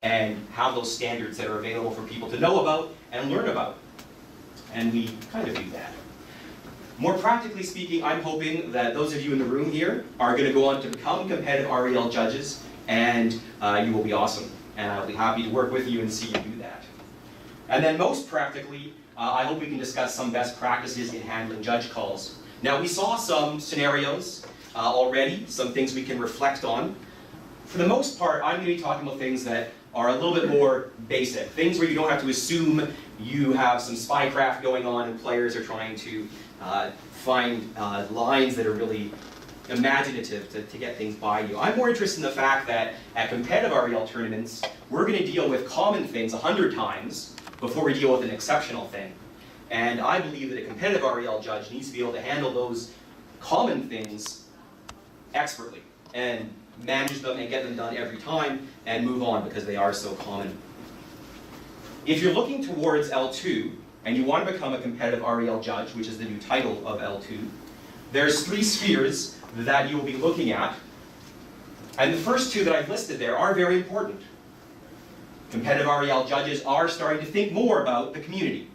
and have those standards that are available for people to know about and learn about. And we kind of do that. More practically speaking, I'm hoping that those of you in the room here are going to go on to become competitive REL judges, and you will be awesome. And I'll be happy to work with you and see you do that. And then most practically, I hope we can discuss some best practices in handling judge calls. Now, we saw some scenarios already, some things we can reflect on. For the most part, I'm going to be talking about things that are a little bit more basic, things where you don't have to assume you have some spycraft going on and players are trying to find lines that are really imaginative to get things by you. I'm more interested in the fact that at competitive REL tournaments, we're going to deal with common things 100 times before we deal with an exceptional thing. And I believe that a competitive REL judge needs to be able to handle those common things expertly and manage them and get them done every time and move on because they are so common. If you're looking towards L2 and you want to become a competitive REL judge, which is the new title of L2, there's 3 spheres that you will be looking at. And the first 2 that I've listed there are very important. Competitive REL judges are starting to think more about the community.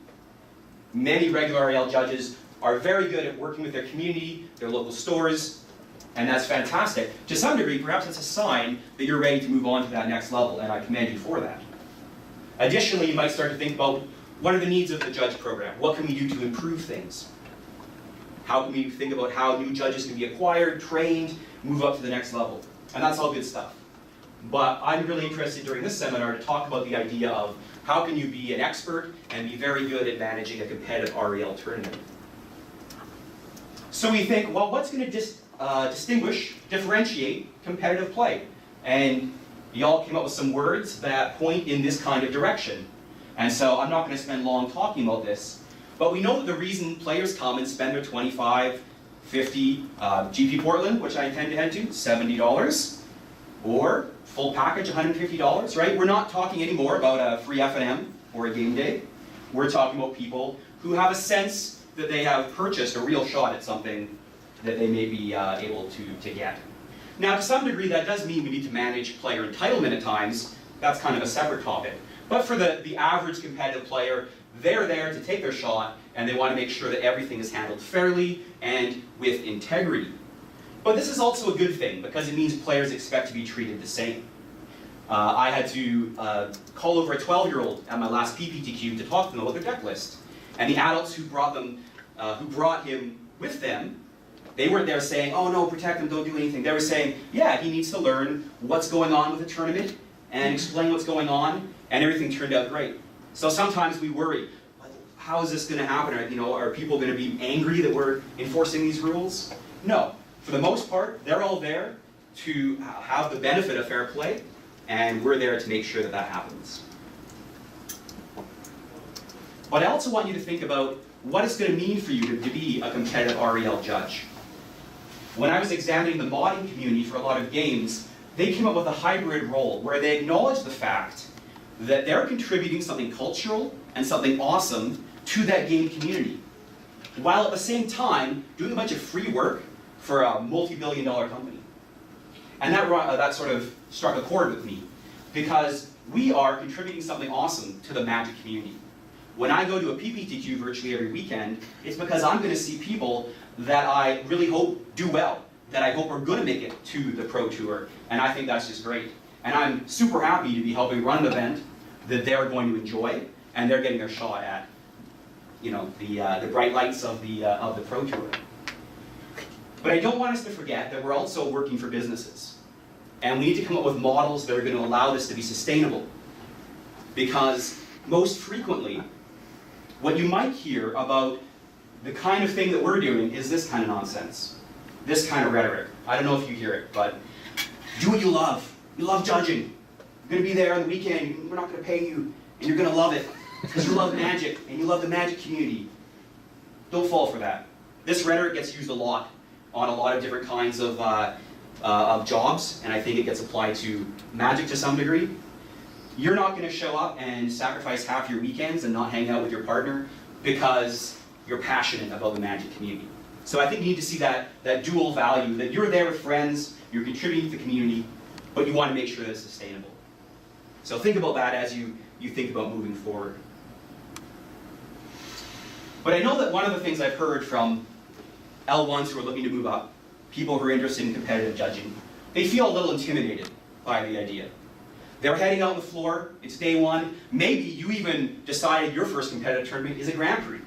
Many regular REL judges are very good at working with their community, their local stores, and that's fantastic. To some degree, perhaps it's a sign that you're ready to move on to that next level, and I commend you for that. Additionally, you might start to think about what are the needs of the judge program? What can we do to improve things? How can we think about how new judges can be acquired, trained, move up to the next level? And that's all good stuff. But I'm really interested during this seminar to talk about the idea of how can you be an expert and be very good at managing a competitive REL tournament. So we think, well, what's going to differentiate competitive play? And y'all came up with some words that point in this kind of direction. And so I'm not going to spend long talking about this, but we know that the reason players come and spend their $25, $50, GP Portland, which I intend to head to, $70, or full package, $150, right? We're not talking anymore about a free F&M or a game day. We're talking about people who have a sense that they have purchased a real shot at something that they may be able to get. Now, to some degree, that does mean we need to manage player entitlement at times. That's kind of a separate topic. But for the average competitive player, they're there to take their shot, and they want to make sure that everything is handled fairly and with integrity. But this is also a good thing, because it means players expect to be treated the same. I had to call over a 12-year-old at my last PPTQ to talk to them about their deck list. And the adults who brought him with them, they weren't there saying, oh no, protect him, don't do anything. They were saying, yeah, he needs to learn what's going on with the tournament and explain what's going on, and everything turned out great. So sometimes we worry, how is this going to happen? Are people going to be angry that we're enforcing these rules? No. For the most part, they're all there to have the benefit of fair play, and we're there to make sure that that happens. But I also want you to think about what it's going to mean for you to be a competitive REL judge. When I was examining the modding community for a lot of games, they came up with a hybrid role where they acknowledged the fact that they're contributing something cultural and something awesome to that game community, while at the same time doing a bunch of free work for a multi-billion-dollar company. And that sort of struck a chord with me, because we are contributing something awesome to the Magic community. When I go to a PPTQ virtually every weekend, it's because I'm going to see people that I really hope do well, that I hope are going to make it to the Pro Tour, and I think that's just great. And I'm super happy to be helping run an event that they're going to enjoy, and they're getting their shot at, the bright lights of the Pro Tour. But I don't want us to forget that we're also working for businesses, and we need to come up with models that are going to allow this to be sustainable, because most frequently, what you might hear about the kind of thing that we're doing is this kind of nonsense, this kind of rhetoric. I don't know if you hear it, but do what you love. You love judging. You're going to be there on the weekend. We're not going to pay you, and you're going to love it because you love Magic and you love the Magic community. Don't fall for that. This rhetoric gets used a lot on a lot of different kinds of jobs, and I think it gets applied to Magic to some degree. You're not going to show up and sacrifice half your weekends and not hang out with your partner because you're passionate about the Magic community. So I think you need to see that dual value, that you're there with friends, you're contributing to the community, but you want to make sure that it's sustainable. So think about that as you think about moving forward. But I know that one of the things I've heard from L1s who are looking to move up, people who are interested in competitive judging, they feel a little intimidated by the idea. They're heading out on the floor, it's day one, maybe you even decided your first competitive tournament is a Grand Prix.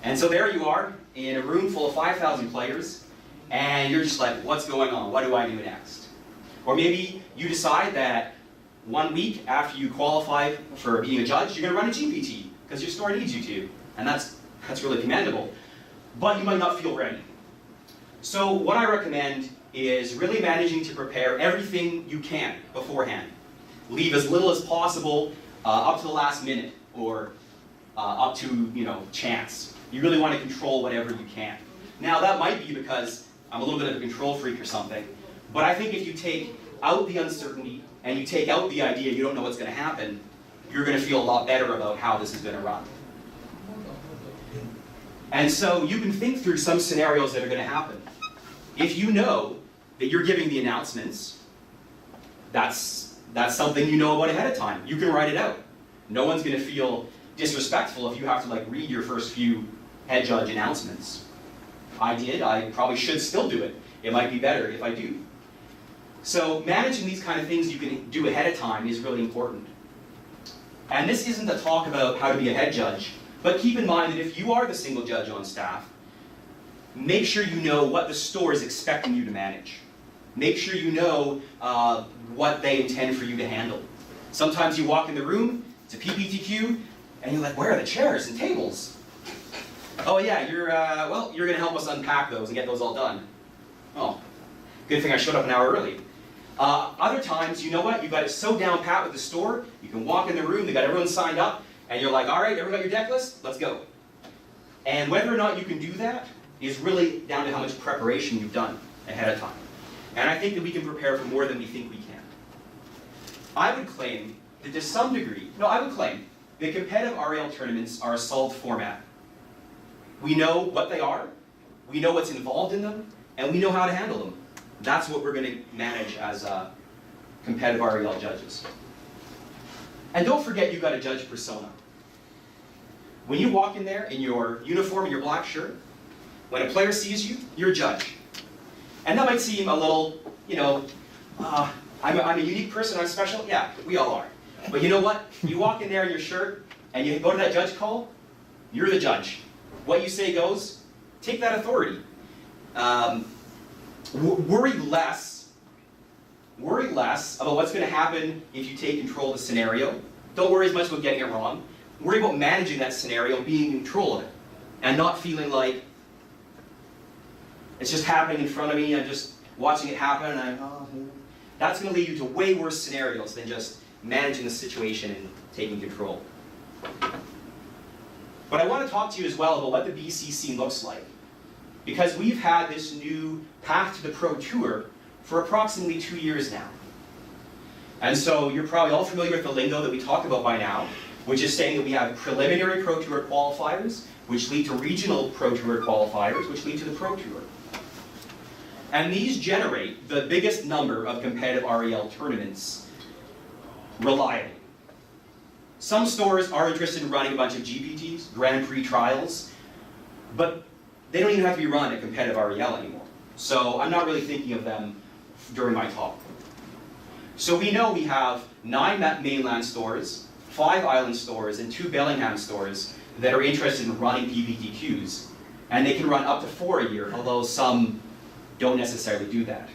And so there you are, in a room full of 5,000 players, and you're just like, what's going on? What do I do next? Or maybe you decide that 1 week after you qualify for being a judge, you're going to run a GPT, because your store needs you to. And that's really commendable. But you might not feel ready. So what I recommend is really managing to prepare everything you can beforehand. Leave as little as possible up to the last minute, or up to chance. You really want to control whatever you can. Now that might be because I'm a little bit of a control freak or something, but I think if you take out the uncertainty and you take out the idea you don't know what's going to happen, you're going to feel a lot better about how this is going to run. And so you can think through some scenarios that are going to happen. If you know that you're giving the announcements, that's something you know about ahead of time. You can write it out. No one's going to feel disrespectful if you have to read your first few head judge announcements. I did. I probably should still do it. It might be better if I do. So managing these kind of things you can do ahead of time is really important. And this isn't a talk about how to be a head judge, but keep in mind that if you are the single judge on staff, make sure you know what the store is expecting you to manage. Make sure you know what they intend for you to handle. Sometimes you walk in the room, it's a PPTQ, and you're like, where are the chairs and tables? Oh yeah, you're going to help us unpack those and get those all done. Oh, good thing I showed up an hour early. Other times, you know what? You've got it so down pat with the store, you can walk in the room, they got everyone signed up, and you're like, all right, everyone got your deck list? Let's go. And whether or not you can do that is really down to how much preparation you've done ahead of time. And I think that we can prepare for more than we think we can. I would claim that to some degree, that competitive REL tournaments are a solved format. We know what they are, we know what's involved in them, and we know how to handle them. That's what we're going to manage as competitive REL judges. And don't forget you've got a judge persona. When you walk in there in your uniform and your black shirt, when a player sees you, you're a judge. And that might seem a little, I'm a unique person, I'm special. Yeah, we all are. But you know what? You walk in there in your shirt and you go to that judge call, you're the judge. What you say goes. Take that authority. Worry less about what's going to happen if you take control of the scenario. Don't worry as much about getting it wrong. Worry about managing that scenario, being in control of it, and not feeling like it's just happening in front of me, I'm just watching it happen, and that's going to lead you to way worse scenarios than just managing the situation and taking control. But I want to talk to you as well about what the BC scene looks like. Because we've had this new path to the Pro Tour for approximately 2 years now. And so you're probably all familiar with the lingo that we talked about by now, which is saying that we have preliminary Pro Tour qualifiers, which lead to regional Pro Tour qualifiers, which lead to the Pro Tour. And these generate the biggest number of competitive REL tournaments reliably. Some stores are interested in running a bunch of GPTs, Grand Prix trials, but they don't even have to be run at competitive REL anymore. So I'm not really thinking of them during my talk. So we know we have 9 mainland stores, 5 island stores, and 2 Bellingham stores that are interested in running PPTQs. And they can run up to 4 a year, although some don't necessarily do that.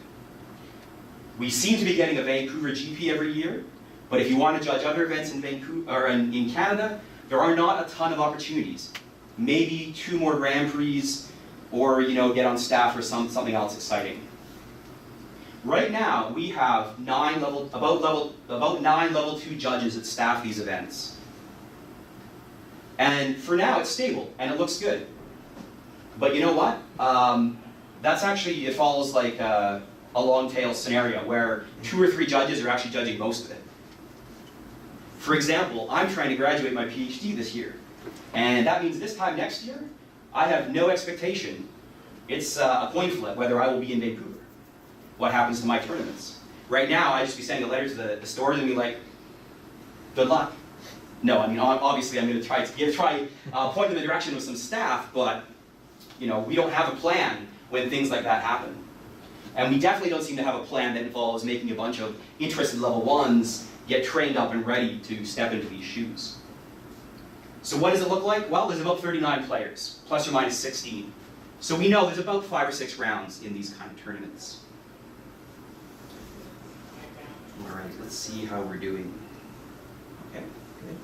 We seem to be getting a Vancouver GP every year, but if you want to judge other events in Vancouver or in Canada, there are not a ton of opportunities. Maybe 2 more Grand Prix, or get on staff for something else exciting. Right now, we have about 9 level 2 judges that staff these events. And for now, it's stable and it looks good. But you know what? That's actually, it follows like a long tail scenario where 2 or 3 judges are actually judging most of it. For example, I'm trying to graduate my PhD this year. And that means this time next year, I have no expectation. It's a coin flip whether I will be in Vancouver. What happens to my tournaments? Right now, I just be sending a letter to the stores and be like, Good luck. No, I mean, obviously I'm going to try point in the direction of some staff, but we don't have a plan when things like that happen. And we definitely don't seem to have a plan that involves making a bunch of interested level 1s get trained up and ready to step into these shoes. So what does it look like? Well, there's about 39 players, plus or minus 16. So we know there's about 5 or 6 rounds in these kind of tournaments. All right, let's see how we're doing. Okay, good.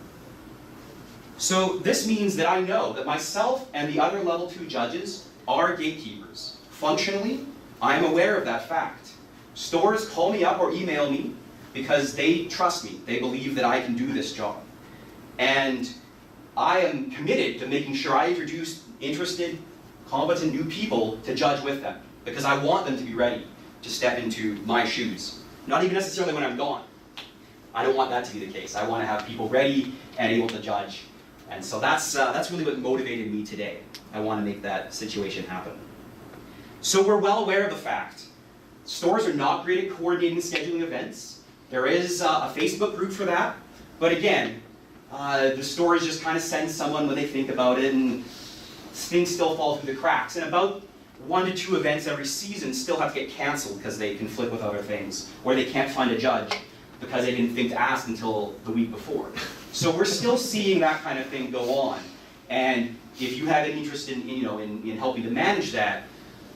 So this means that I know that myself and the other level 2 judges are gatekeepers. Functionally, I'm aware of that fact. Stores call me up or email me because they trust me. They believe that I can do this job. And I am committed to making sure I introduce interested, competent new people to judge with them, because I want them to be ready to step into my shoes. Not even necessarily when I'm gone. I don't want that to be the case. I want to have people ready and able to judge. And so that's really what motivated me today. I want to make that situation happen. So we're well aware of the fact. Stores are not great at coordinating scheduling events. There is a Facebook group for that. But again, the stores just kind of send someone when they think about it, and things still fall through the cracks. And about 1 to 2 events every season still have to get canceled because they conflict with other things, or they can't find a judge because they didn't think to ask until the week before. So we're still seeing that kind of thing go on. And if you have an interest in helping to manage that,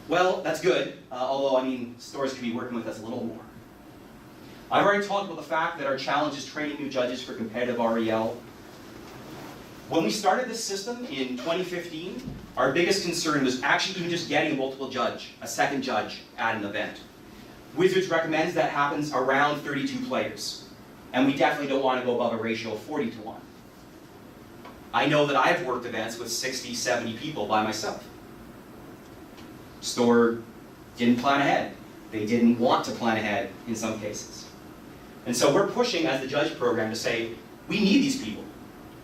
well, that's good. Although, I mean, stores can be working with us a little more. I've already talked about the fact that our challenge is training new judges for competitive REL. When we started this system in 2015, our biggest concern was actually even just getting a multiple judge, a second judge at an event. Wizards recommends that happens around 32 players. And we definitely don't want to go above a ratio of 40 to 1. I know that I've worked events with 60, 70 people by myself. Store didn't plan ahead. They didn't want to plan ahead in some cases. And so we're pushing as the judge program to say, we need these people.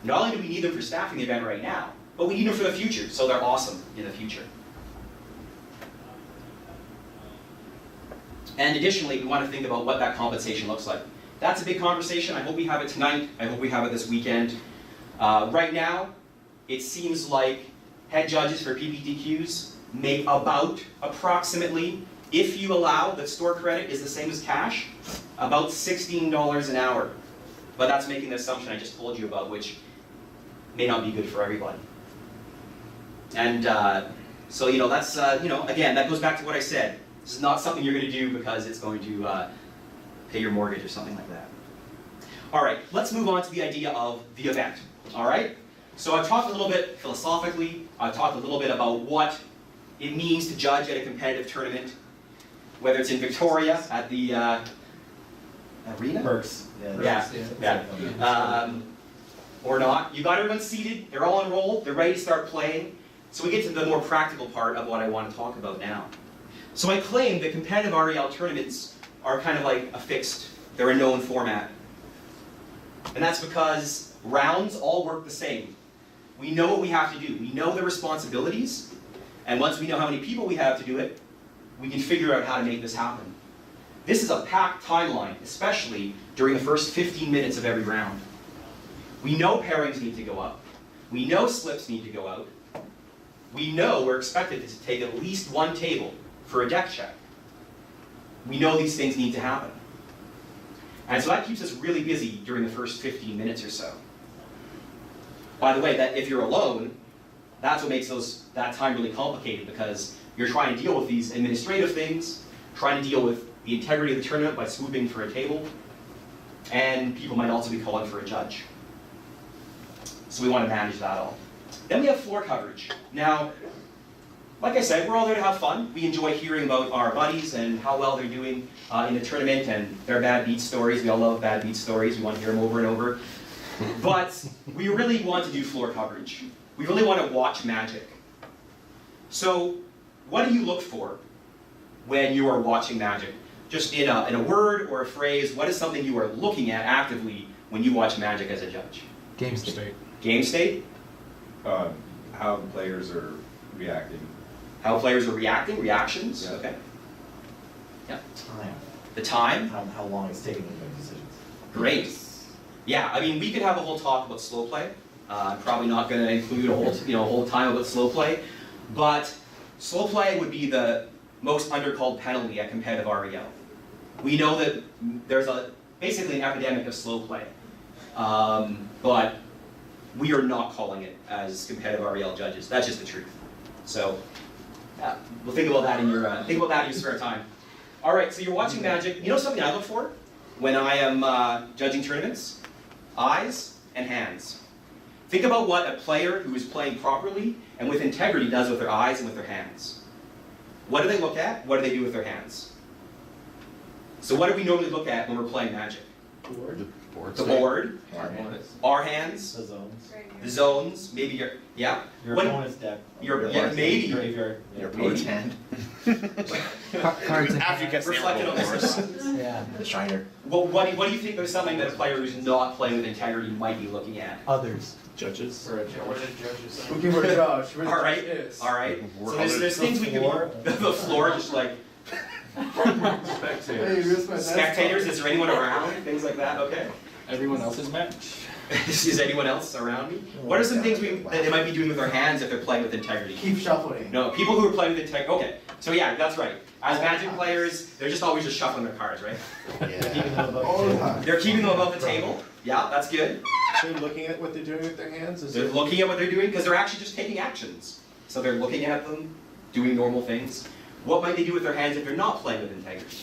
Not only do we need them for staffing the event right now, but we need them for the future, so they're awesome in the future. And additionally, we want to think about what that compensation looks like. That's a big conversation. I hope we have it tonight. I hope we have it this weekend. Right now, it seems like head judges for PPTQs make about, approximately, if you allow that store credit is the same as cash, about $16 an hour. But that's making the assumption I just told you about, which may not be good for everybody. And so, that's, again, that goes back to what I said. This is not something you're going to do because it's going to pay your mortgage or something like that. All right, let's move on to the idea of the event. All right? So I've talked a little bit philosophically. I've talked a little bit about what it means to judge at a competitive tournament, whether it's in Victoria at the arena? Perks. Yeah. Or not. You got everyone seated, they're all enrolled, they're ready to start playing. So we get to the more practical part of what I want to talk about now. So I claim that competitive REL tournaments are kind of like a fixed, they're a known format. And that's because rounds all work the same. We know what we have to do. We know the responsibilities. And once we know how many people we have to do it, we can figure out how to make this happen. This is a packed timeline, especially during the first 15 minutes of every round. We know pairings need to go up. We know slips need to go out. We know we're expected to take at least 1 table for a deck check. We know these things need to happen. And so that keeps us really busy during the first 15 minutes or so. By the way, that if you're alone, that's what makes that time really complicated, because you're trying to deal with these administrative things, trying to deal with the integrity of the tournament by swooping for a table, and people might also be calling for a judge. So we want to manage that all. Then we have floor coverage. Now, like I said, we're all there to have fun. We enjoy hearing about our buddies and how well they're doing in the tournament and their bad beat stories. We all love bad beat stories. We want to hear them over and over. But we really want to do floor coverage. We really want to watch Magic. So what do you look for when you are watching Magic? Just in a word or a phrase, what is something you are looking at actively when you watch Magic as a judge? Game state. Game state? How the players are reacting. How players are reacting? Reactions? Yeah. Okay. Yeah. Time. The time? How long it's taking to make decisions. Great. Yeah, I mean, we could have a whole talk about slow play. I'm probably not going to include a whole time about slow play, but slow play would be the most undercalled penalty at competitive REL. We know that there's basically an epidemic of slow play, but we are not calling it as competitive REL judges. That's just the truth. So we'll think about that in your spare time. All right, so you're watching Magic. You know something I look for when I am judging tournaments? Eyes and hands. Think about what a player who is playing properly and with integrity does with their eyes and with their hands. What do they look at? What do they do with their hands? So what do we normally look at when we're playing Magic? The board. The board, our hands, The zones. the zones, maybe your, yeah. Your When- opponent's deck. maybe. Graveyard. Your opponent's hand. Cards and After you get Reflected on this. Yeah. The Shiner. Well, what do you think there's something that a player who's not playing with integrity might be looking at? Others. Judges. For a judge. Looking for a judge. Where the All right, judge is. all right. We're So there's things we can floor. be, the floor, just like Hey, where's my desk? spectators, is there anyone around, things like that, okay. Everyone else's match. Is anyone else around me? What are some things that they might be doing with their hands if they're playing with integrity? Keep shuffling. No, people who are playing with integrity, okay. So yeah, that's right. As Magic players, they're just always just shuffling their cards, right? Keeping them above All the the table. time. They're keeping them above the table. Yeah, that's good. So looking at what they're doing with their hands? Is They're it? looking at what they're doing because they're actually just taking actions. So they're looking at them, doing normal things. What might they do with their hands if they're not playing with integrity?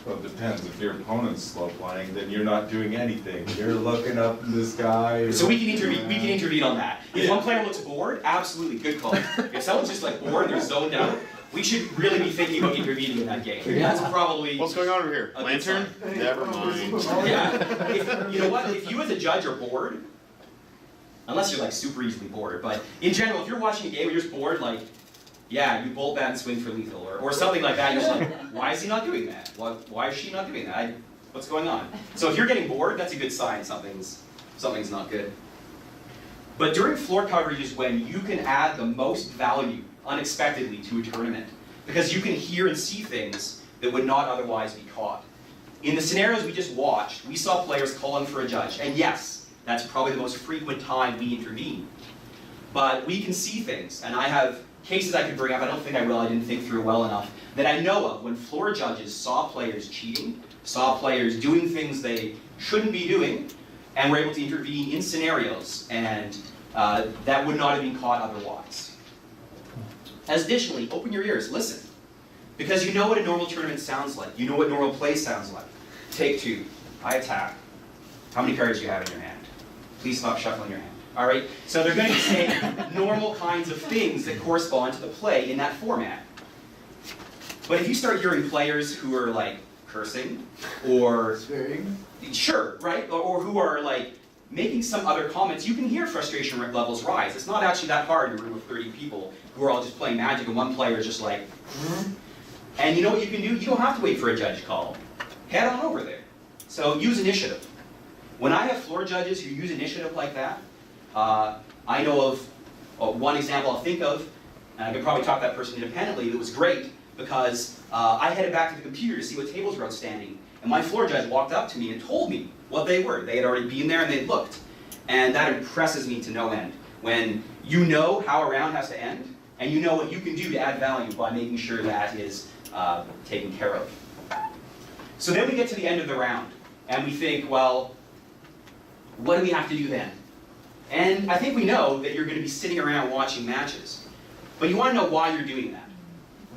Well, it depends. If your opponent's slow playing, then you're not doing anything. You're looking up in the sky. So we can intervene. We can intervene on that. If one player looks bored, absolutely good call. If someone's just like bored and they're zoned out, we should really be thinking about intervening in that game. That's probably. What's going on over here? A good Lantern? Hey, Never oh, mind. Yeah. You know what? If you as a judge are bored, unless you're like super easily bored, but in general, if you're watching a game and you're just bored, like, yeah, you bolt bat and swing for lethal, or something like that, you're just like, why is he not doing that? Why is she not doing that? What's going on? So if you're getting bored, that's a good sign something's not good. But during floor coverage is when you can add the most value unexpectedly to a tournament, because you can hear and see things that would not otherwise be caught. In the scenarios we just watched, we saw players calling for a judge, and yes, that's probably the most frequent time we intervene. But we can see things, and I have cases I could bring up, I don't think I will, I didn't think through well enough, that I know of when floor judges saw players cheating, saw players doing things they shouldn't be doing, and were able to intervene in scenarios, and that would not have been caught otherwise. Additionally, open your ears, listen. Because you know what a normal tournament sounds like. You know what normal play sounds like. Take two, I attack. How many cards do you have in your hand? Please stop shuffling your hand. All right, so they're going to be saying normal kinds of things that correspond to the play in that format. But if you start hearing players who are like cursing, or Swearing. sure, right, or who are like making some other comments, you can hear frustration levels rise. It's not actually that hard in a room of 30 people who are all just playing Magic, and one player is just like, and you know what you can do? You don't have to wait for a judge call. Head on over there. So use initiative. When I have floor judges who use initiative like that, I know of one example I'll think of, and I could probably talk to that person independently, that was great, because I headed back to the computer to see what tables were outstanding, and my floor judge walked up to me and told me what they were. They had already been there and they'd looked. And that impresses me to no end. When you know how a round has to end, and you know what you can do to add value by making sure that is taken care of. So then we get to the end of the round, and we think, well, what do we have to do then? And I think we know that you're going to be sitting around watching matches. But you want to know why you're doing that.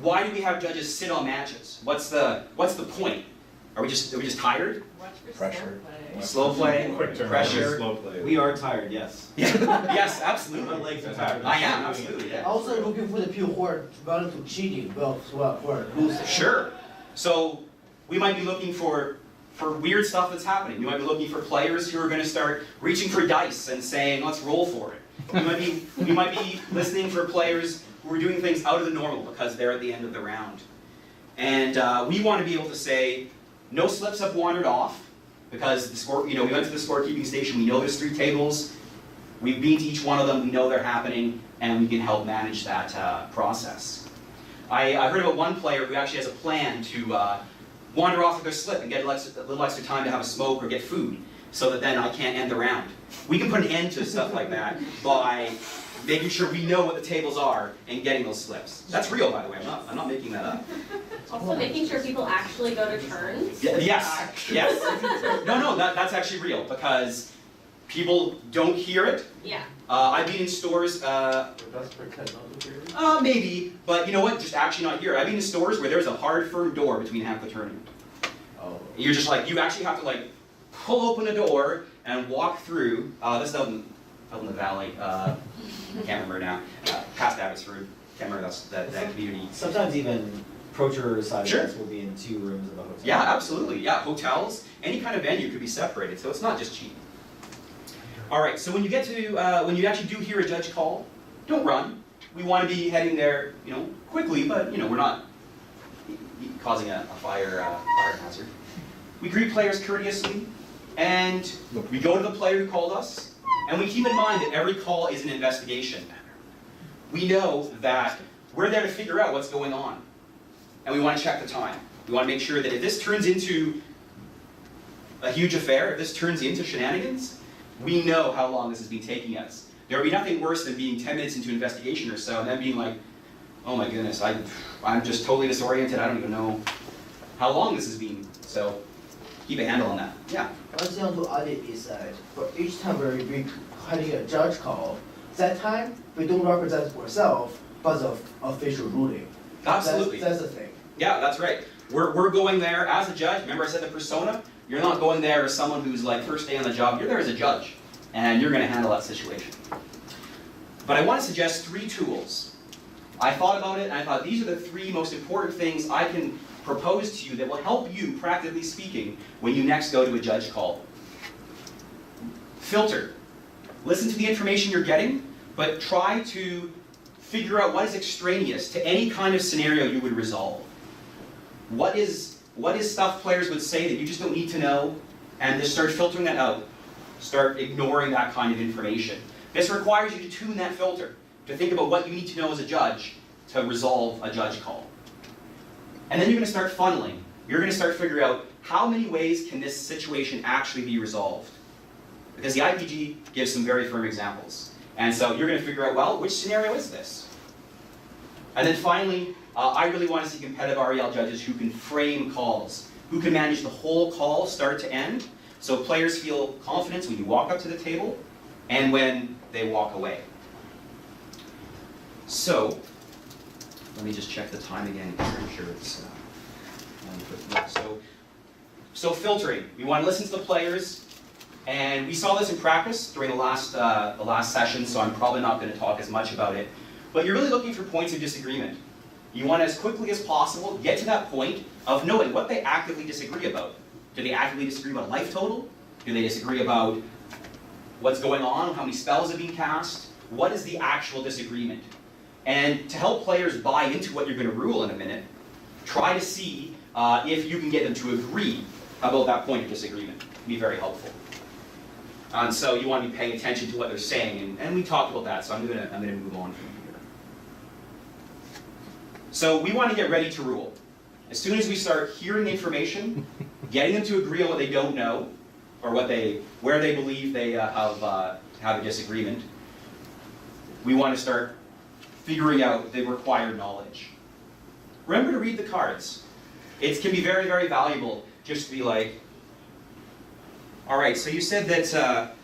Why do we have judges sit on matches? What's the point? Are we just tired? Pressure. Slow play, Quick turn. pressure. Slow play. We are tired, yes. Yeah. Yes, My absolutely. legs are tired. I am, absolutely, yeah. Also looking for the people who are running to cheating, well, who are losing. Sure. So we might be looking for weird stuff that's happening. We might be looking for players who are going to start reaching for dice and saying, let's roll for it. We might be listening for players who are doing things out of the normal because they're at the end of the round. And we want to be able to say, no slips have wandered off, because the score, we went to the scorekeeping station, we know there's 3 tables, we've been to each one of them, we know they're happening, and we can help manage that process. I heard about one player who actually has a plan to wander off with their slip and get a little extra time to have a smoke or get food. so that then I can't end the round. We can put an end to stuff like that by making sure we know what the tables are and getting those slips. That's real, by the way. I'm not making that up. Also making sure people actually go to turns. Yes. No, that's actually real because people don't hear it. Yeah. I've been in stores, That's pretend not to hear. maybe, but you know what? Just actually not here. I've been in stores where there's a hard, firm door between half the turning. Oh. You're just like, you actually have to like pull open a door and walk through. This is out in the valley. I can't remember now. Past Abbotsford. Can't remember that community. Sometimes even pro-tour side Sure. events will be in 2 rooms of a hotel. Yeah, absolutely. Yeah, hotels, any kind of venue could be separated, so it's not just cheap. All right, so when you get to when you actually do hear a judge call, don't run. We want to be heading there, quickly, but we're not causing a fire hazard. We greet players courteously, and we go to the player who called us, and we keep in mind that every call is an investigation. We know that we're there to figure out what's going on, and we want to check the time. We want to make sure that if this turns into a huge affair, if this turns into shenanigans, we know how long this has been taking us. There would be nothing worse than being 10 minutes into an investigation or so, and then being like, oh my goodness, I'm just totally disoriented, I don't even know how long this has been. So keep a handle on that. Yeah. One thing to add is that for each time we're having a judge call, that time we don't represent ourselves, but the official ruling. Absolutely. That's the thing. Yeah, that's right. We're going there as a judge. Remember I said the persona? You're not going there as someone who's like first day on the job. You're there as a judge, and you're going to handle that situation. But I want to suggest 3 tools. I thought about it, and I thought these are the 3 most important things I can propose to you that will help you, practically speaking, when you next go to a judge call. Filter. Listen to the information you're getting, but try to figure out what is extraneous to any kind of scenario you would resolve. What is stuff players would say that you just don't need to know, and just start filtering that out. Start ignoring that kind of information. This requires you to tune that filter, to think about what you need to know as a judge to resolve a judge call. And then you're going to start funneling. You're going to start figuring out how many ways can this situation actually be resolved. Because the IPG gives some very firm examples. And so you're going to figure out, well, which scenario is this? And then finally, I really want to see competitive REL judges who can frame calls, who can manage the whole call, start to end, so players feel confidence when you walk up to the table and when they walk away. So, let me just check the time again. I'm sure it's so filtering. We want to listen to the players, and we saw this in practice during the last session, so I'm probably not going to talk as much about it. But you're really looking for points of disagreement. You want to, as quickly as possible, get to that point of knowing what they actively disagree about. Do they actively disagree about life total? Do they disagree about what's going on, how many spells have been cast? What is the actual disagreement? And to help players buy into what you're going to rule in a minute, try to see if you can get them to agree about that point of disagreement. It can be very helpful. And so you want to be paying attention to what they're saying, and we talked about that, so I'm going to move on from here. So we want to get ready to rule. As soon as we start hearing information, getting them to agree on what they don't know, or where they believe they have a disagreement, we want to start figuring out the required knowledge. Remember to read the cards. It can be very, very valuable just to be like, all right, so you said that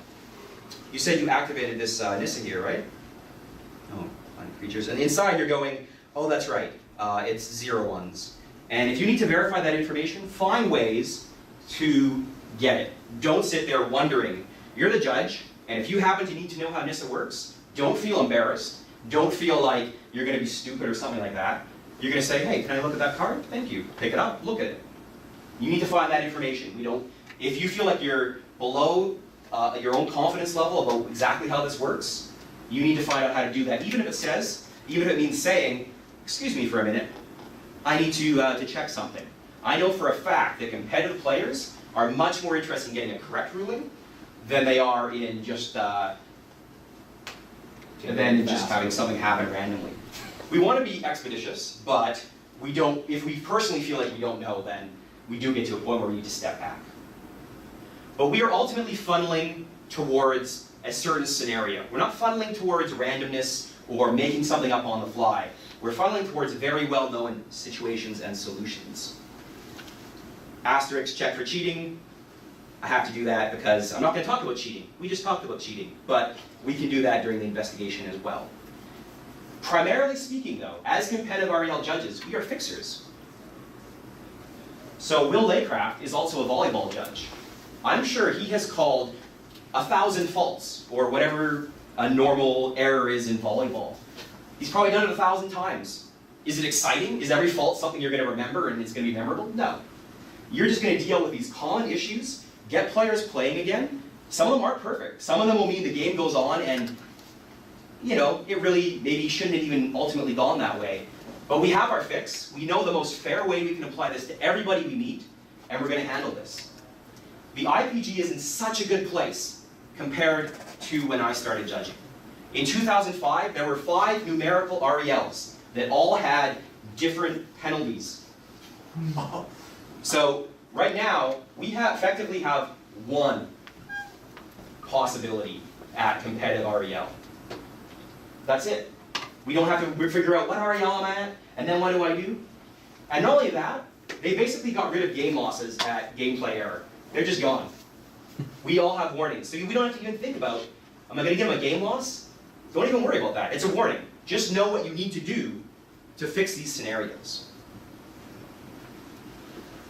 you activated this Nissa here, right? Oh, find creatures. And inside you're going, oh, that's right. It's 0 1s. And if you need to verify that information, find ways to get it. Don't sit there wondering. You're the judge, and if you happen to need to know how Nissa works, don't feel embarrassed. Don't feel like you're going to be stupid or something like that. You're going to say, hey, can I look at that card? Thank you. Pick it up. Look at it. You need to find that information. If you feel like you're below your own confidence level about exactly how this works, you need to find out how to do that. Even if it means saying, excuse me for a minute, I need to check something. I know for a fact that competitive players are much more interested in getting a correct ruling than they are in just having something happen randomly. We want to be expeditious, but we don't. If we personally feel like we don't know, then we do get to a point where we need to step back. But we are ultimately funneling towards a certain scenario. We're not funneling towards randomness or making something up on the fly. We're funneling towards very well-known situations and solutions. Asterisk, check for cheating. I have to do that because I'm not going to talk about cheating. We just talked about cheating, but we can do that during the investigation as well. Primarily speaking, though, as competitive REL judges, we are fixers. So Will Laycraft is also a volleyball judge. I'm sure he has called 1,000 faults, or whatever a normal error is in volleyball. He's probably done it 1,000 times. Is it exciting? Is every fault something you're going to remember and it's going to be memorable? No. You're just going to deal with these common issues, get players playing again. Some of them aren't perfect. Some of them will mean the game goes on and, it really maybe shouldn't have even ultimately gone that way. But we have our fix. We know the most fair way we can apply this to everybody we meet, and we're going to handle this. The IPG is in such a good place compared to when I started judging. In 2005, there were 5 numerical RELs that all had different penalties. So right now, we effectively have 1 possibility at competitive REL. That's it. We don't have to figure out what REL am I at, and then what do I do? And not only that, they basically got rid of game losses at gameplay error. They're just gone. We all have warnings. So we don't have to even think about, am I going to give them a game loss? Don't even worry about that. It's a warning. Just know what you need to do to fix these scenarios.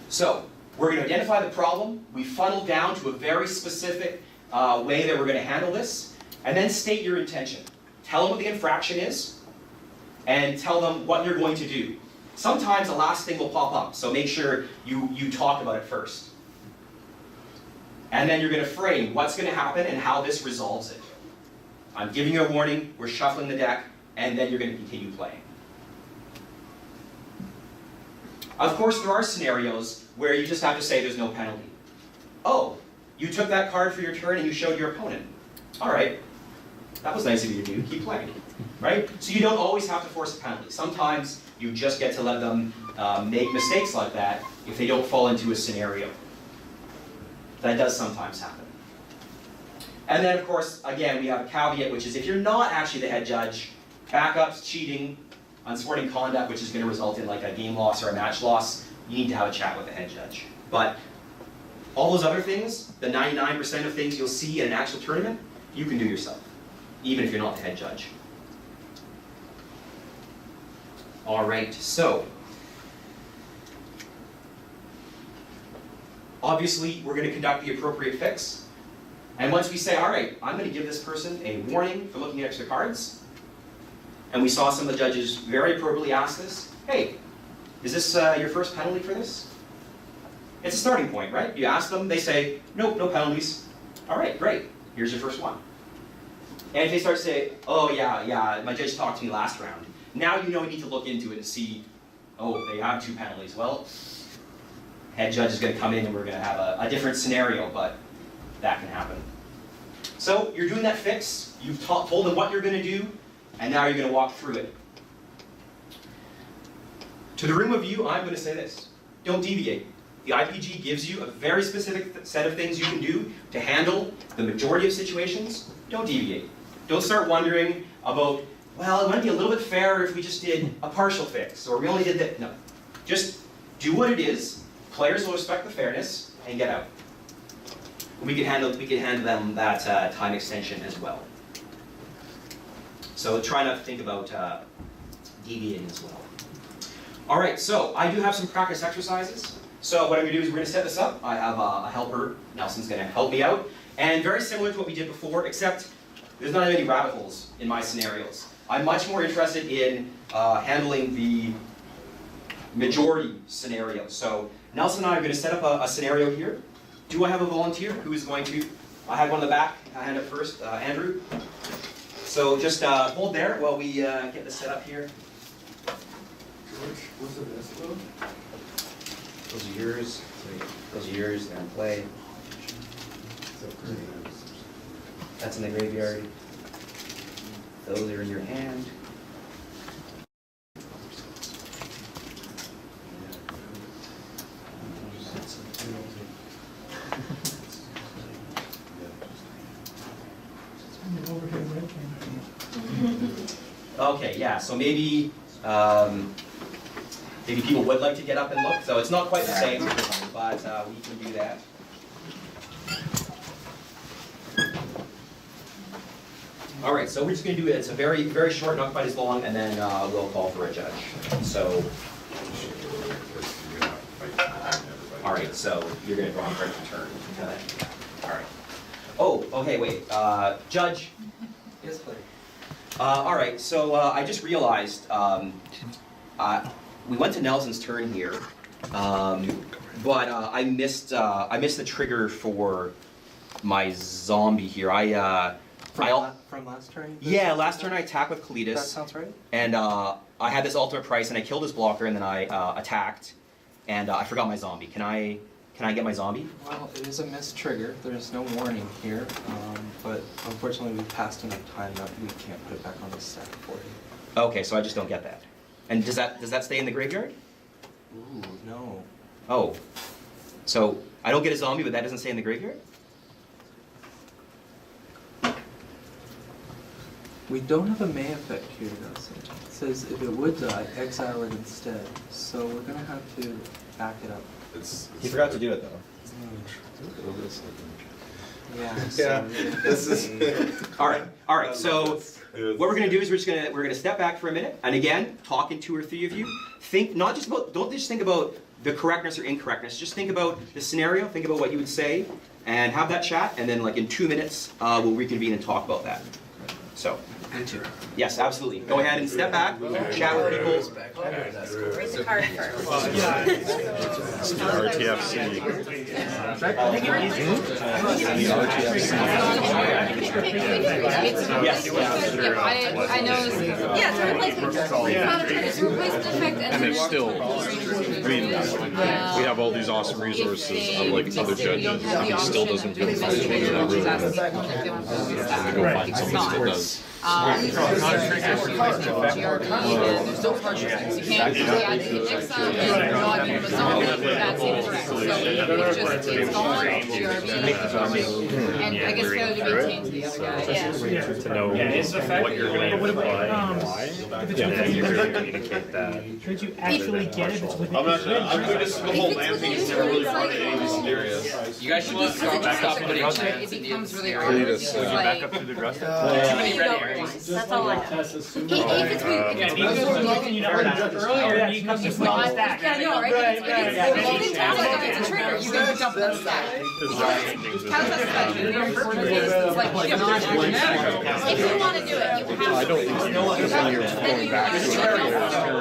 So we're going to identify the problem. We funnel down to a very specific way that we're going to handle this, and then state your intention. Tell them what the infraction is, and tell them what you're going to do. Sometimes the last thing will pop up, so make sure you talk about it first. And then you're going to frame what's going to happen and how this resolves it. I'm giving you a warning, we're shuffling the deck, and then you're going to continue playing. Of course, there are scenarios where you just have to say there's no penalty. Oh, you took that card for your turn and you showed your opponent. All right, that was nice of you to do, keep playing, right? So you don't always have to force a penalty. Sometimes you just get to let them make mistakes like that if they don't fall into a scenario. That does sometimes happen. And then, of course, again, we have a caveat, which is if you're not actually the head judge, backups, cheating, unsporting conduct, which is going to result in like a game loss or a match loss, you need to have a chat with the head judge. But all those other things, the 99% of things you'll see in an actual tournament, you can do yourself, even if you're not the head judge. All right, so obviously we're going to conduct the appropriate fix. And once we say, all right, I'm going to give this person a warning for looking at extra cards, and we saw some of the judges very appropriately ask this, hey, is this your first penalty for this? It's a starting point, right? You ask them, they say, nope, no penalties. All right, great, here's your first one. And if they start to say, oh yeah, my judge talked to me last round, now you know you need to look into it and see, oh, they have 2 penalties. Well, head judge is going to come in and we're going to have a different scenario, but that can happen. So you're doing that fix, you've told them what you're going to do, and now you're going to walk through it. To the room of you, I'm going to say this. Don't deviate. The IPG gives you a very specific set of things you can do to handle the majority of situations. Don't deviate. Don't start wondering about, well, it might be a little bit fairer if we just did a partial fix, or we only did that. No. Just do what it is. Players will respect the fairness, and get out. We can handle them that time extension as well. So try not to think about deviating as well. All right, so I do have some practice exercises. So what I'm going to do is we're going to set this up. I have a helper. Nelson's going to help me out. And very similar to what we did before, except there's not any rabbit holes in my scenarios. I'm much more interested in handling the majority scenario. So Nelson and I are going to set up a scenario here. Do I have a volunteer who is going to? I have one in the back. I hand up first, Andrew. So just hold there while we get this set up here. George, what's the best though? Those are yours. Those are yours. They're in play. That's in the graveyard. Those are in your hand. Okay, yeah, so maybe, maybe people would like to get up and look, so it's not quite the same, but we can do that. All right, so we're just gonna do it, it's a very, very short, not quite as long, and then we'll call for a judge. So, all right, so you're gonna draw a card to turn. All right. Oh, okay, wait, Judge. Yes, please. All right, so I just realized we went to Nelson's turn here, but I missed the trigger for my zombie here. From last turn? Yeah, last turn I attacked with That Cletus, sounds right. and I had this ultimate price, and I killed his blocker, and then I attacked, and I forgot my zombie. Can I get my zombie? Well, it is a missed trigger. There's no warning here, but unfortunately we passed enough time that we can't put it back on the stack for you. Okay, so I just don't get that. And does that stay in the graveyard? Ooh, no. Oh, so I don't get a zombie, but that doesn't stay in the graveyard? We don't have a May effect here, Nelson. It says if it would die, exile it instead. So we're gonna have to back it up. He forgot to do it though. Yeah. Yeah, this is. All right. So what we're gonna do is we're gonna step back for a minute, and again, talking two or three of you, don't just think about the correctness or incorrectness. Just think about the scenario. Think about what you would say, and have that chat, and then like in 2 minutes, we'll reconvene and talk about that. So. Yes, absolutely. Go ahead and step back, chat with people. Read the card first. RTFC. Yes. I know. Yeah, it's a replacement. It's not a turn, it's a replacement effect, And it's still, I mean, we have all these awesome resources, unlike other judges, and he still doesn't feel comfortable in that room. And we go find somebody that does. There's no partial things. You can't say I didn't mix them, and not even a zombie, that's incorrect. So it's gone, GRB, and I guess failure to maintain to the other guy, yeah. To know what you're going to apply and why, and then you're going to communicate that. Could you actually get it? It's within I'm not your I'm good at the whole land thing. It's never really run into any of these scenarios. You guys should just go back up putting It becomes really hard. It's like, back up to the rest. too many red areas. That's all I know. If it's weird, Yeah, because we're looking, you know, earlier, you come to small stack. Yeah, I know, right? If it's a trigger, you can jump that stack. How's that stack? It's like, if you want to do it, you have to. I don't think so, because when you're going back to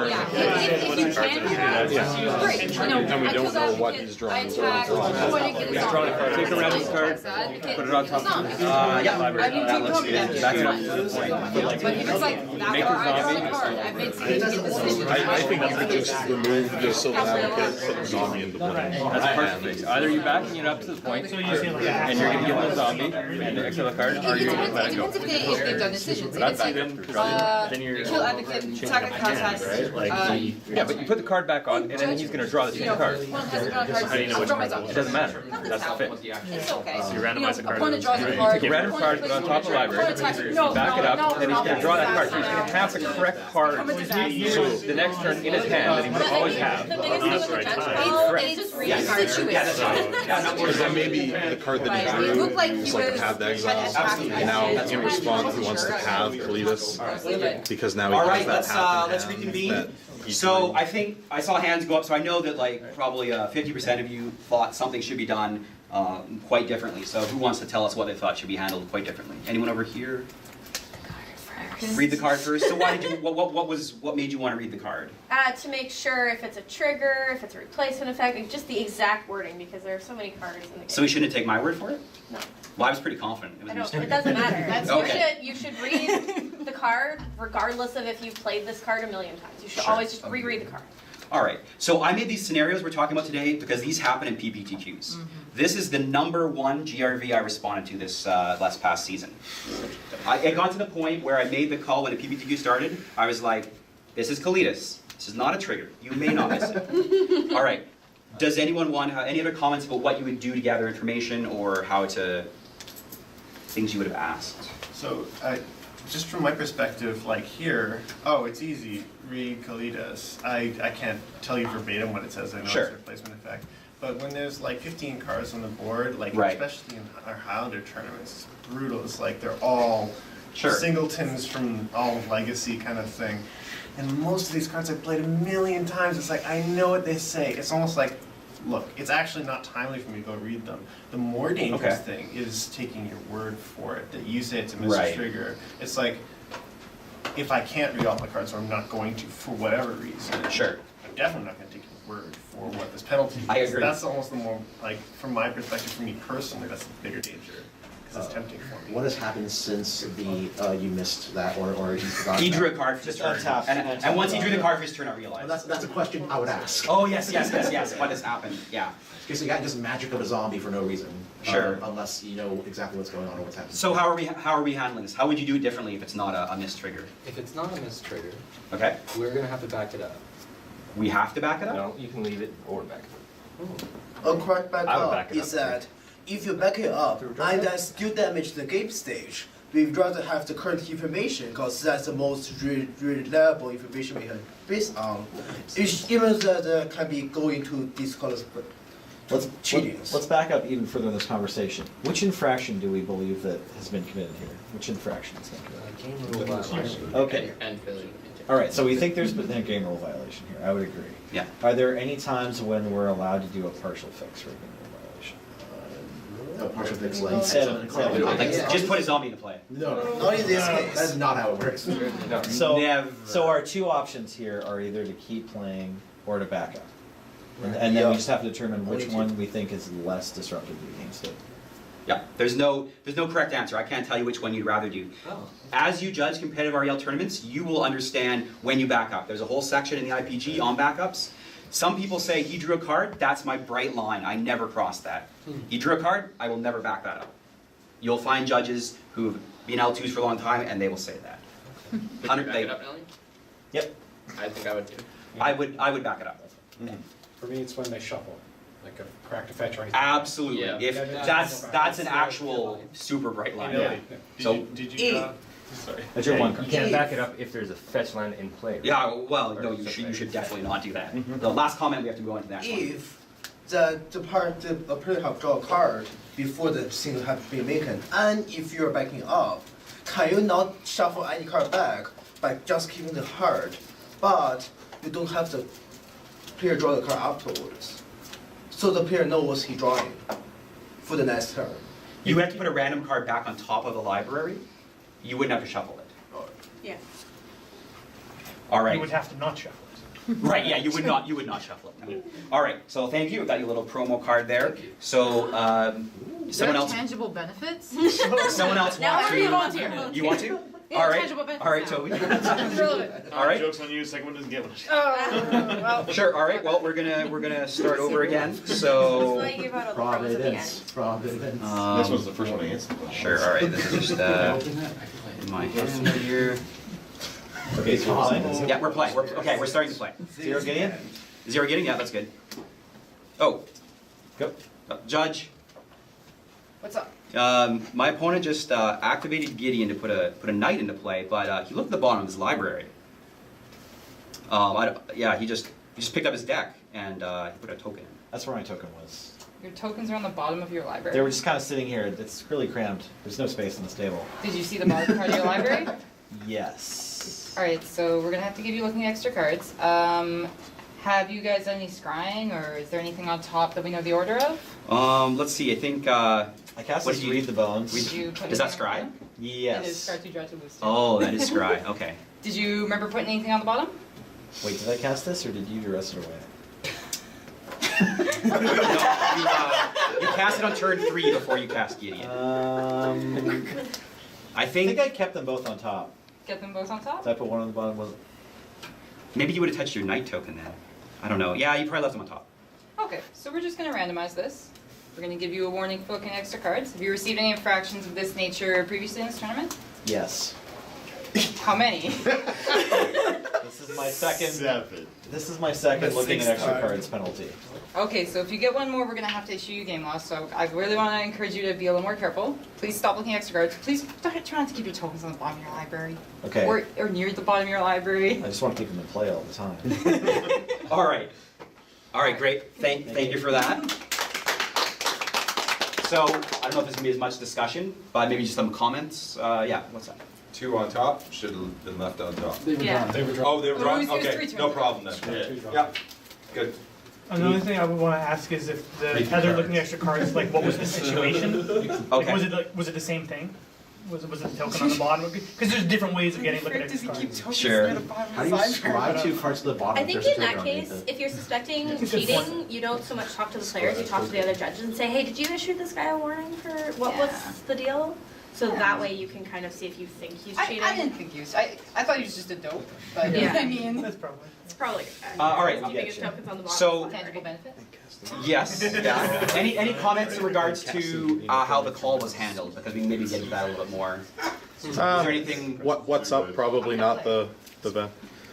it, Yeah, if you can do that, great. You know, and we don't know what he's I drawing. attack, oh, I didn't get a zombie. Take a random card, Put it on top of it. Yeah. I mean, That looks good. back it up to the point. But if it's like that far, I draw the card. I've made some get this decision. I think you could just remove the silver advocate, put the zombie into play. That's perfect. Either you're backing it up to the point, So you say like and you're gonna give them a zombie, and the extra card, or you're gonna let it go. It depends if they've done decisions. If it's like, Then you're kill advocate, attack the contest, yeah, but you put the card back on, and then he's gonna draw the you same know, card. opponent has a draw card, I'll draw my zombie. It doesn't matter. That's the fit. It's okay. You randomize a card. Opponent draws a You card. take a random card, put it on top of the library, back it up, and he's gonna draw that card. So he's gonna have the correct card. So the next turn in his hand that he would always have. The thing is, with the judge card, it's just situation. Because then maybe the card that he It drew looked like he is like was a halved exile, and now in response he wants to have Cletus, because now he All has right, that path in let's hand reconvene. that he So drew. I think I saw hands go up, so I know that like probably 50% of you thought something should be done quite differently. So who wants to tell us what they thought should be handled quite differently? Anyone over here? Read the card first. So why did you? What made you want to read the card? To make sure if it's a trigger, if it's a replacement effect, like just the exact wording, because there are so many cards in the game. So we shouldn't take my word for it? No. Well, I was pretty confident. It was I a don't, mistake. it doesn't matter. Okay. You should read the card regardless of if you've played this card a million times. You should Sure. always just reread the card. All right, so I made these scenarios we're talking about today because these happen in PPTQs. This is the #1 GRV I responded to this last past season. I got to the point where I made the call when the PPTQ started. I was like, this is Calitas. This is not a trigger. You may not miss it. All right, does anyone want any other comments about what you would do to gather information or how to, things you would have asked? So just from my perspective, like here, oh, it's easy, read Kalidas. I can't tell you verbatim what it says, I know Sure. it's replacement effect. But when there's like 15 cards on the board, like Right. especially in our Highlander tournaments, it's brutal. It's like they're all Sure. singletons from all legacy kind of thing. And most of these cards I've played a million times. It's like, I know what they say. It's almost like, look, it's actually not timely for me to go read them. The more dangerous thing is taking your word for it, that you say it's a Right. mistrigger. It's like, if I can't read all the cards, or I'm not going to for whatever reason, Sure. I'm definitely not going to take your word for what this penalty is. I agree. That's almost the more, like, from my perspective, for me personally, that's the bigger danger. Because it's tempting for me. What has happened since you missed that, or you forgot? He that? drew a card for his Just turn. untap. And once he drew the card for his turn, I Well, realized. that's a question I would ask. Oh, yes. What has happened? Yeah. Because you can't just magic up a zombie for no reason. Sure. Unless you know exactly what's going on or what's happening. So how are we handling this? How would you do it differently if it's not a missed trigger? If it's not a missed trigger, Okay. we're gonna have to back it up. We have to back it up? No, you can leave it or back it A correct back I would up back it is up, that if you back it up and then still damage the game stage, we'd rather have the current information because that's the most reliable information we can base on. Even that can be going to cheating. Let's back up even further in this conversation. Which infraction do we believe that has been committed here? Which infraction is that committed? Game rule violation. Okay. And failure. All right, so we think there's been a game rule violation here. I would agree. Yeah. Are there any times when we're allowed to do a partial fix for a game rule violation? A partial fix like Instead of- Like, just put a zombie into play. No, Not in this case. that's not how it works. No. Never. So our two options here are either to keep playing or to back up. And then we just have to determine which one we think is less disruptive to the game state. Yeah, there's no correct answer. I can't tell you which one you'd rather do. Oh. As you judge competitive REL tournaments, you will understand when you back up. There's a whole section in the IPG on backups. Some people say, he drew a card, that's my bright line, I never cross that. He drew a card, I will never back that up. You'll find judges who've been L2s for a long time and they will say that. Would you back it up, Ellie? Yep. I think I would too. I would back it up. For me, it's when they shuffle, like a cracked a fetch or anything. Absolutely. Yeah. If that's an actual super bright line. Ellie, So- did you sorry. That's your one You card. can't back it up if there's a fetch land in play. Right? Yeah, well, no, you should definitely not do that. The last comment, we have to go on to the next one. If the opponent have drawn a card before the single has been made, and if you're backing up, can you not shuffle any card back by just keeping the card, but you don't have the player draw the card afterwards, so the player knows he's drawing for the next turn. You have to put a random card back on top of the library. You wouldn't have to shuffle it. Yeah. All right. You would have to not shuffle it. Right, yeah, you would not shuffle it. No. All right, so thank you. Got your little promo card there. So, someone else, Tangible benefits? someone else Now wants everybody to? volunteer. You want to? Yeah, All right, tangible benefits all right, now. Toby. It's relevant. All right. Joke's on you, second one doesn't get one. Oh, well. Sure, all right, well, we're gonna start over again, so. Like give out all the pros at the end. Providence. This was the first one I answered. Sure, all right, this is just, in my hand here. Okay, so we're playing. Yeah, we're playing, we're starting to play. Zero Gideon? Zero getting, yeah, that's good. Oh. Go. Judge. What's up? My opponent just activated Gideon to put a knight into play, but he looked at the bottom of his library. He just picked up his deck and he put a token in. That's where my token was. Your tokens are on the bottom of your library. They were just kind of sitting here. It's really crammed. There's no space on this table. Did you see the bottom part of your library? Yes. Alright, so we're gonna have to give you looking at extra cards. Have you guys done any scrying, or is there anything on top that we know the order of? Let's see, I think, I cast What this did you- Read the Bones. Did you put is that anything on the scry? bottom? It is Yes. scry 2, draw 2, boost 2. Oh, that is scry, okay. Did you remember putting anything on the bottom? Wait, did I cast this or did you rest it away? No, you cast it on turn 3 before you cast Gideon. I think I kept them both on top. Get them both on top? Did I put one on the bottom? Was it? maybe you would have touched your knight token then. I don't know. Yeah, you probably left them on top. Okay, so we're just gonna randomize this. We're gonna give you a warning for looking at extra cards. Have you received any infractions of this nature previously in this tournament? Yes. How many? This is my second. 7. This is my second looking at extra cards penalty. Okay, so if you get one more, we're gonna have to issue you game loss, so I really wanna encourage you to be a little more careful. Please stop looking at extra cards. Please try not to keep your tokens on the bottom of your library. Okay. Or near the bottom of your library. I just want to keep them in play all the time. All right. All right, great. Thank you for that. So, I don't know if there's gonna be as much discussion, but maybe just some comments. Yeah, what's that? 2 on top, should have been left on top. Yeah. Oh, they were drawn? It was Okay, 3 turns no ago. problem then. Yeah, good. Another thing I would want to ask is if Read the other cards. looking at extra cards, like what was the situation? Like, Okay. was it the same thing? Was it the token on the bottom? Because there's different ways of getting look at extra cards. Sure. How do you slide 2 cards to the bottom? I if think there's a in that token underneath case, it? if you're suspecting That's a good cheating, you don't so much talk to the players, you talk to the other judges and say, hey, did you issue this guy a warning for what was the deal? So that way you can kind of see if you think he's cheating. I didn't think he was. I thought he was just a dope, but Yeah. I mean, That's probably. It's probably a good guy. All right. The biggest tokens on the bottom. So- tangible benefit. Yes. Yeah. Any comments in regards to how the call was handled? Because we can maybe get into that a little bit more. Is there anything? What's up? Probably not the best.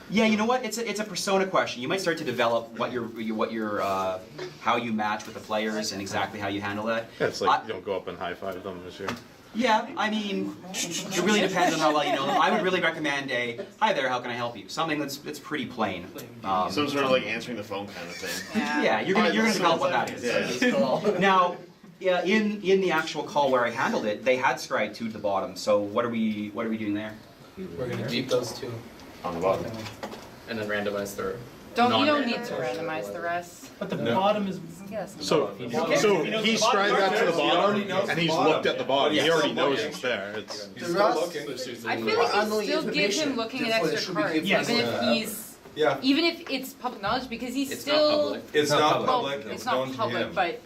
Yeah, you know what? It's a persona question. You might start to develop what how you match with the players and exactly how you handle that. Yeah, it's like you don't go up and high five them this year. Yeah, I mean, it really depends on how well you know them. I would really recommend hi there, how can I help you? Something that's pretty plain. Some sort of like answering the phone kind of thing. Yeah, you're gonna develop what that is. Yeah. Now, yeah, in the actual call where I handled it, they had scryed 2 to the bottom. So what are we doing there? We're gonna keep those 2 On the bottom. and then randomize the. You don't need to randomize the rest. But the bottom is. Yes. So he scribed that to the bottom, and he's looked at the bottom. He already knows it's there. It's The rest, I feel like you still give him looking at extra cards, Yes. even if he's, Yeah, even if it's public knowledge, because he's It's not still. public. it's not Well, public, it's it's known not to public, him. but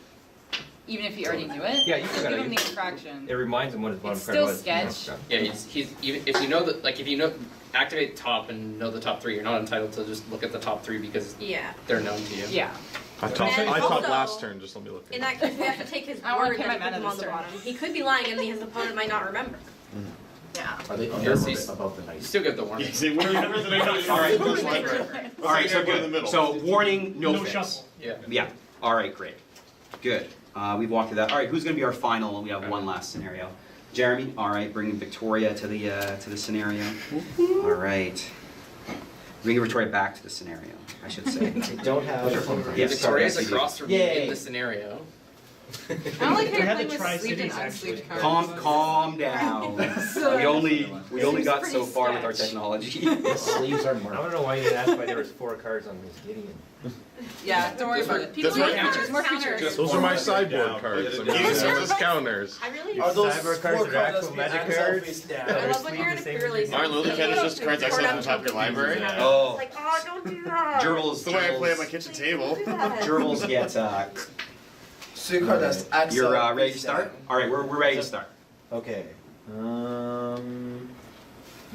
even if he already knew it, Yeah, you still gotta- give him the infraction. It reminds him what his bottom It's card still was. sketch. Yeah, he's even if you know that if you know activate top and know the top 3, you're not entitled to just look at the top 3 because Yeah. they're known to you. Yeah. I talked And last also- turn. Just let me look. In that case, we have to take his I wanna word pay that my he put mana them on this the turn. bottom. He could be lying and his opponent might not remember. Yeah. Are they under Yes, or he's- above the You night? still get the warning. See, we're All right. All right, so good. So warning, no No fix. shuffle. Yeah. Yeah. All right, great. Good. We've walked through that. All right, who's going to be our final? We have one last scenario. Jeremy. All right, bringing Victoria to the scenario. All right. Bringing Victoria back to the scenario, I should say. I don't have. Yes, Victoria's sorry, across from you Yay. in the scenario. I don't like how We you're had playing the with Tri-Cities, sleeved and actually. unsleeved cards. Calm down. We only got so pretty far with our sketch. technology. The sleeves are I marked. don't know why you didn't ask why there was 4 cards on this Gideon. Yeah, don't worry about it. People That's need right. features, more features. Those are my Down. sideboard cards. I'm using them as counters. I really are those Cyber cards 4 are cards actual that's magic being cards? face down? I love when you're in a clearly. Aren't Lily Cannons just cards I set on the top of your library? Oh. Like, oh, don't do that. Gerbils. That's the way I play at my kitchen table. Don't do that. Gerbils get. So you card that's Axel. You're ready to start? All right, we're ready to start. Okay.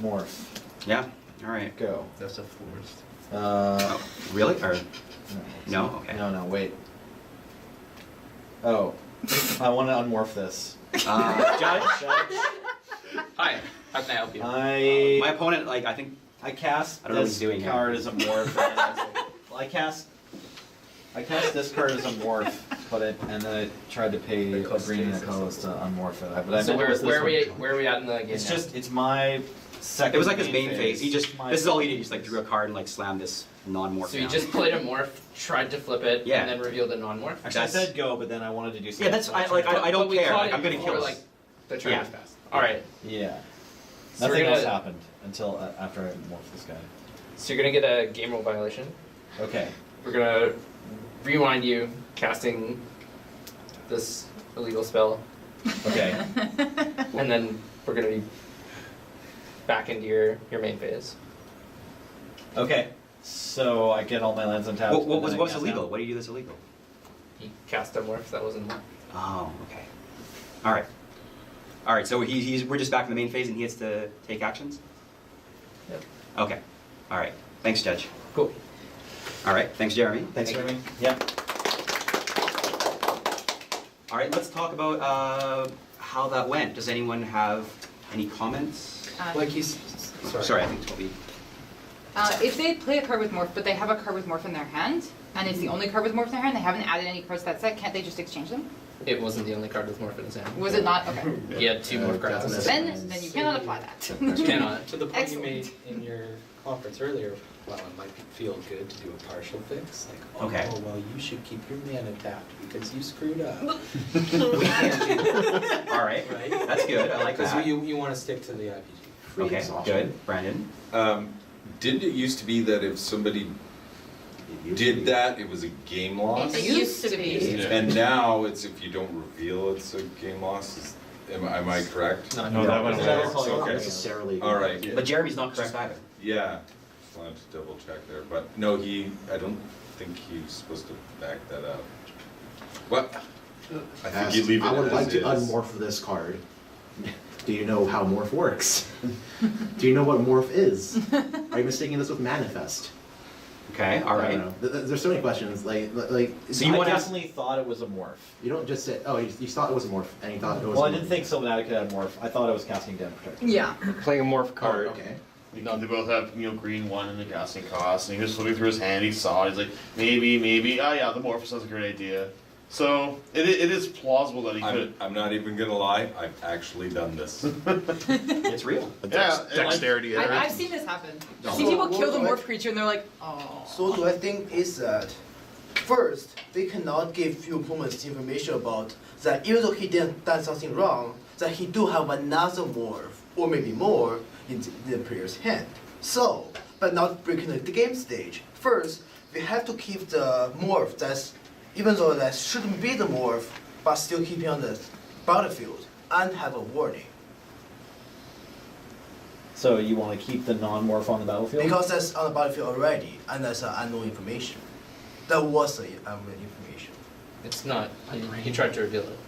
Morph. Yeah. All right. Go. That's a forced. Really? Or No. no? Okay. No, wait. Oh, I want to unmorph this. Judge. Hi, how can I help you? My opponent, I think. I cast I don't know what this he's doing here. card as a morph. I cast this card as a morph, and then I tried to pay a green and a colorless to unmorph it. But I So meant it was this where one. are we at in the game? It's now? just, it's my second. It was like his main phase. He just. My- This is all he did. He just drew a card and slammed this non-morph. So you down. just played a morph, tried to flip it, Yeah. and then revealed a non-morph. Actually, I said go, but then I wanted to do something. Yeah, that's I don't But we care. caught it I'm gonna before, kill. like the turn Yeah. was passed. All right. Yeah. So we're Nothing else gonna- happened until after I morphed this guy. So you're gonna get a game rule violation. Okay. We're gonna rewind you casting this illegal spell, Okay. and then we're gonna be back into your main phase. Okay. So I get all my lands untapped. What and then was I what's cast illegal? down. What do you do that's illegal? He cast a morph that wasn't. Oh, okay. All right. All right. So we're just back in the main phase, and he has to take actions. Yep. Okay. All right. Thanks, Judge. Cool. All right. Thanks, Jeremy. Thanks, Jeremy. Yeah. All right. Let's talk about how that went. Does anyone have any comments? Like he's Sorry, I think Toby. If they play a card with morph, but they have a card with morph in their hand, and it's the only card with morph in their hand, they haven't added any cards to that set, can't they just exchange them? It wasn't the only card with morph in his hand. Was it not? Okay. He had 2 morph cards in his hand. Then you cannot apply that. You cannot. To the point Excellent. you made in your conference earlier, well, it might feel good to do a partial fix, like, oh, Okay. well, you should keep your mana tapped because you screwed up. We can't do that. All right, Right? that's good, I like that. Because you want to stick to the IPG. Okay, good. Brandon? Didn't it used to be that if somebody did that, it was a game loss? It used to be. And now it's if you don't reveal it's a game loss? Am I correct? No, that was Okay. Not necessarily. All right. But Jeremy's not correct either. Yeah, just wanted to double check there, but no, I don't think he's supposed to back that up. What? I think you leave it I would as like to is. unmorph this card. Do you know how morph works? Do you know what morph is? Are you mistaking this with manifest? Okay, all I right. don't know. There's so many questions. Like. So you I want to definitely thought it was a morph. You don't just say, oh, you thought it was a morph, and you thought it was. Well, a I didn't think Sylvanetic had morph. I thought I was casting Den Protector. Yeah. Playing a morph Oh, card. okay. They both have, green 1 in the casting cost, and he was flipping through his hand, he saw it, he's like, maybe, oh yeah, the morph sounds a great idea. So, it is plausible that he could. I'm not even gonna lie, I've actually done this. It's real. Dexterity error. I've seen this happen. I've seen people kill the morph creature and they're like, oh. So do I think is that first they cannot give your opponents information about that even though he didn't done something wrong, that he do have another morph or maybe more in the player's hand. So, but not breaking the game stage. First, we have to keep the morph that's even though that shouldn't be the morph, but still keeping on the battlefield and have a warning. So you want to keep the non-morph on the battlefield? Because that's on the battlefield already, and that's unknown information. That was the unknown information. It's not. He tried to reveal it.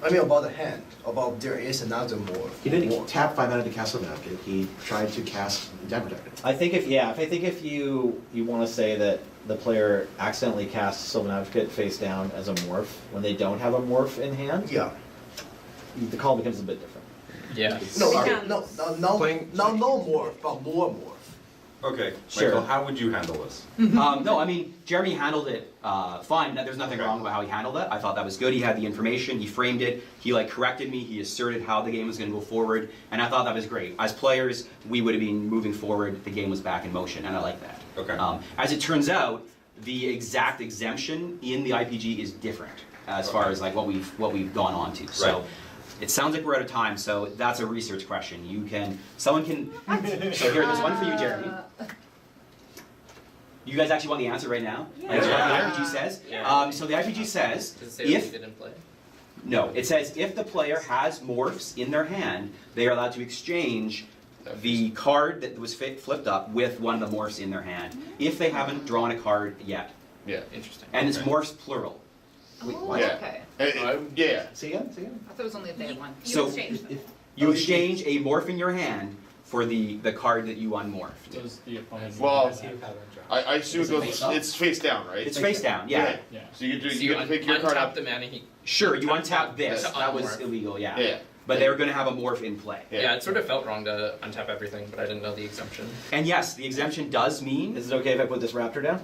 I mean about the hand, about there is another morph. He didn't tap 5 mana to cast Sylvanetic. He tried to cast Den Protector. I think if you want to say that the player accidentally casts Sylvan Advocate face down as a morph when they don't have a morph in hand, Yeah. the call becomes a bit different. Yeah. No, Okay. no morph, but more morph. Okay, Sure. Michael, how would you handle this? No, I mean, Jeremy handled it fine. There's nothing wrong about how he handled it. I thought that was good. He had the information, he framed it, he corrected me, he asserted how the game was going to go forward, and I thought that was great. As players, we would have been moving forward, the game was back in motion, and I like that. Okay. As it turns out, the exact exemption in the IPG is different as far as what we've gone on to. So. Right. It sounds like we're out of time, so that's a research question. Someone can. So here, there's one for you, Jeremy. You guys actually want the answer right now? Yeah. That's what the IPG says. Yeah. So the IPG says, Does it say that he didn't play? no, it says if the player has morphs in their hand, they are allowed to exchange the card that was flipped up with one of the morphs in their hand, if they haven't drawn a card yet. Yeah. Interesting. And it's morphs plural. Oh, Yeah. okay. Yeah. See again? I thought it was only if they had one. So exchanged them. you exchange a morph in your hand for the card that you unmorphed. Does the opponent Well, does he have a draw? I assume Is it face up? it's face down, right? It's face down, yeah. Yeah. So you So you get to pick your card untap up. the mana. He, Sure, you untap this. To That was unmorph. illegal, yeah. Yeah. But they were going to have a morph in play. yeah, it sort of felt wrong to untap everything, but I didn't know the exemption. And yes, the exemption does mean Is it okay if I put this raptor down?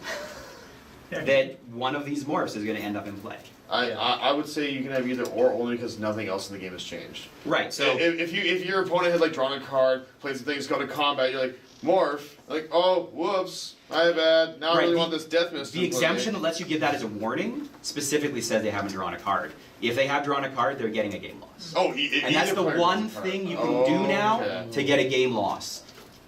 that one of these morphs is going to end up in play. I would say you can have either or only because nothing else in the game has changed. Right, so if your opponent had drawn a card, plays the things, go to combat, you're like morph, oh whoops, my bad. Now I really want this death mist. the exemption that lets you give that as a warning specifically says they haven't drawn a card. If they have drawn a card, they're getting a game loss. Oh, and that's the one thing you can do now to get a game loss.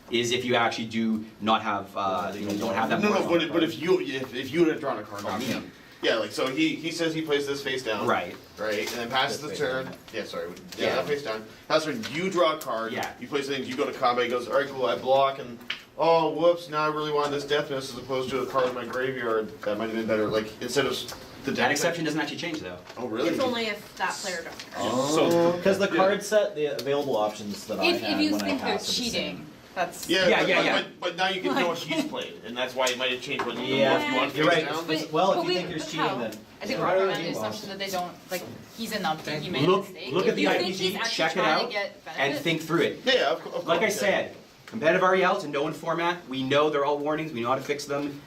Is if you actually do not have, don't have that. No, morph on the but card. if you had drawn a card, not him. Yeah, so he says he plays this face down. Right. Right, and then passes the turn. Down. Yeah, sorry. Yeah, that face down. Passes the turn, you draw a card. Yeah. You place things, you go to combat, he goes, alright, cool, I block, and oh, whoops, now I really want this death mist as opposed to a card in my graveyard. That might have been better. Instead of the That exception doesn't actually change though. Oh, really? It's only if that player doesn't. Oh. Because the card set, the available options that I If had you when I think they're cast are the cheating, same. that's. Yeah. But now you can know what he's played, and that's why it might have changed what Yeah, you want you're right. down. But- Well, if but you we- think there's but cheating, how? then I think Yeah. we're Right, under the you assumption lost. that they don't, he's a numpty, he made Look a mistake. at If the you think he's IPG, actually check it trying out, to get and benefit, think through it. Yeah, of course. Like I said, Competitive REL to known format, we know they're all warnings, we know how to fix them.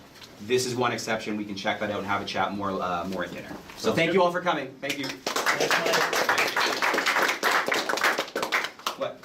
This is one exception, we can check that out and have a chat more at dinner. So thank you all for coming, thank you. What?